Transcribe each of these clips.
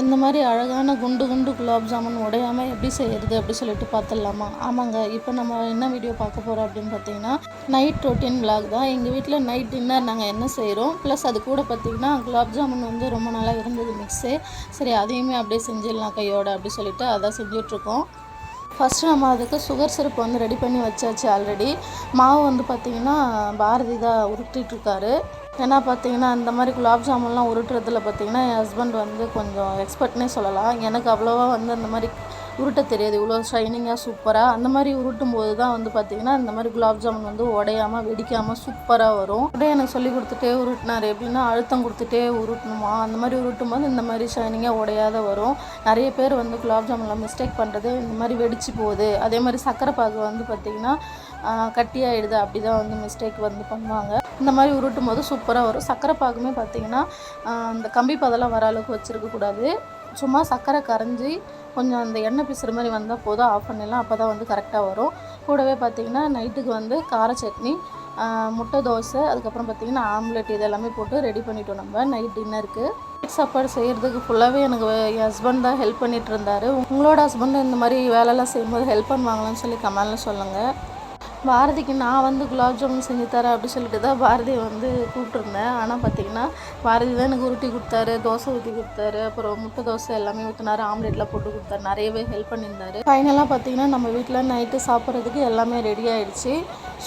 இந்த மாதிரி அழகான குண்டு குண்டு குலாப் ஜாமுன் உடையாமல் எப்படி செய்கிறது அப்படி சொல்லிட்டு பார்த்துடலாமா? ஆமாங்க. இப்போ நம்ம என்ன வீடியோ பார்க்க போகிறோம் அப்படின்னு பார்த்தீங்கன்னா, நைட் ரொட்டீன் விலாக் தான். எங்கள் வீட்டில் நைட் டின்னர் நாங்கள் என்ன செய்கிறோம், ப்ளஸ் அது கூட பார்த்திங்கன்னா குலாப் ஜாமுன் வந்து ரொம்ப நாளாக இருந்தது மிக்ஸு. சரி அதையுமே அப்படியே செஞ்சிடலாம் கையோட அப்படி சொல்லிட்டு அதான் செஞ்சிட்ருக்கோம். ஃபஸ்ட்டு நம்ம அதுக்கு சுகர் சிரப் வந்து ரெடி பண்ணி வச்சாச்சு ஆல்ரெடி. மாவு வந்து பார்த்திங்கன்னா பாரதி தான் உருட்டிகிட்ருக்காரு. ஏன்னா பார்த்தீங்கன்னா இந்த மாதிரி குலாப் ஜாமுன்லாம் உருட்டுறதுல பார்த்தீங்கன்னா என் ஹஸ்பண்ட் வந்து கொஞ்சம் எக்ஸ்பர்ட்னே சொல்லலாம். எனக்கு அவ்வளோவா வந்து அந்த மாதிரி உருட்ட தெரியாது. இவ்வளோ ஷைனிங்காக சூப்பராக அந்த மாதிரி உருட்டும் போது தான் வந்து பார்த்திங்கன்னா இந்த மாதிரி குலாப் ஜாமுன் வந்து உடையாமல் வெடிக்காமல் சூப்பராக வரும். அப்படியே எனக்கு சொல்லி கொடுத்துட்டே உருட்டினார். எப்படின்னா அழுத்தம் கொடுத்துட்டே உருட்டணுமா, அந்த மாதிரி உருட்டும் போது இந்த மாதிரி ஷைனிங்காக உடையாத வரும். நிறைய பேர் வந்து குலாப் ஜாமுனில் மிஸ்டேக் பண்ணுறது இந்த மாதிரி வெடிச்சு போகுது, அதே மாதிரி சர்க்கரை பாகு வந்து பார்த்திங்கன்னா கட்டியாகிடுது, அப்படி தான் வந்து மிஸ்டேக் வந்து பண்ணுவாங்க. இந்த மாதிரி உருட்டும் போது சூப்பராக வரும். சர்க்கரை பாகுமே பார்த்திங்கன்னா இந்த கம்பி பதெல்லாம் வர அளவுக்கு வச்சுருக்கக்கூடாது. சும்மா சர்க்கரை கரைஞ்சி கொஞ்சம் அந்த எண்ணெய் பிசுறு மாதிரி வந்தால் போதும், ஆஃப் பண்ணிடலாம். அப்போ தான் வந்து கரெக்டாக வரும். கூடவே பார்த்திங்கன்னா நைட்டுக்கு வந்து கார சட்னி, முட்டை தோசை, அதுக்கப்புறம் பார்த்திங்கன்னா ஆம்லெட் இது எல்லாமே போட்டு ரெடி பண்ணிட்டோம் நம்ம நைட் டின்னருக்கு. நைட் சாப்பாடு செய்கிறதுக்கு ஃபுல்லாகவே எனக்கு என் ஹஸ்பண்ட் தான் ஹெல்ப் பண்ணிகிட்டு இருந்தார். உங்களோட ஹஸ்பண்ட் இந்த மாதிரி வேலைலாம் செய்யும்போது ஹெல்ப் பண்ணுவாங்களான்னு சொல்லி கமெண்டில் சொல்லுங்கள். பாரதிக்கு நான் வந்து குலாப் ஜாமுன் செஞ்சு தரேன் அப்படி சொல்லிட்டு தான் பாரதியை வந்து கூப்பிட்ருந்தேன். ஆனால் பார்த்திங்கன்னா பாரதி தான் எனக்கு உருட்டி கொடுத்தாரு, தோசை ஊற்றி கொடுத்தாரு, அப்புறம் முட்டை தோசை எல்லாமே ஊற்றினாரு, ஆம்லெட்லாம் போட்டு கொடுத்தாரு, நிறையவே ஹெல்ப் பண்ணியிருந்தாரு. ஃபைனலாக பார்த்திங்கன்னா நம்ம வீட்டில் நைட்டு சாப்பிட்றதுக்கு எல்லாமே ரெடி ஆகிடுச்சு.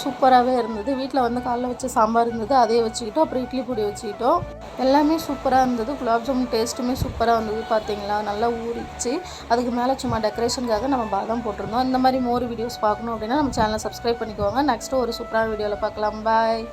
சூப்பராகவே இருந்தது. வீட்டில் வந்து காலைல வச்ச சாம்பார் இருந்தது, அதையே வச்சுக்கிட்டோம். அப்புறம் இட்லி பொடி வச்சுக்கிட்டோம். எல்லாமே சூப்பராக இருந்தது. குலாப் ஜாமுன் டேஸ்ட்டுமே சூப்பராக இருந்தது. பார்த்திங்களா நல்லா ஊறிச்சு. அதுக்கு மேலே சும்மா டெக்கரேஷனுக்காக நம்ம பாதாம் போட்டிருந்தோம். இந்த மாதிரி மோர் வீடியோஸ் பார்க்கணும் அப்படின்னா நம்ம சேனலை சப்ஸ்கிரைப் பண்ணிக்கோங்க. நெக்ஸ்ட்டு ஒரு சூப்பரான வீடியோவில் பார்க்கலாம். பாய்.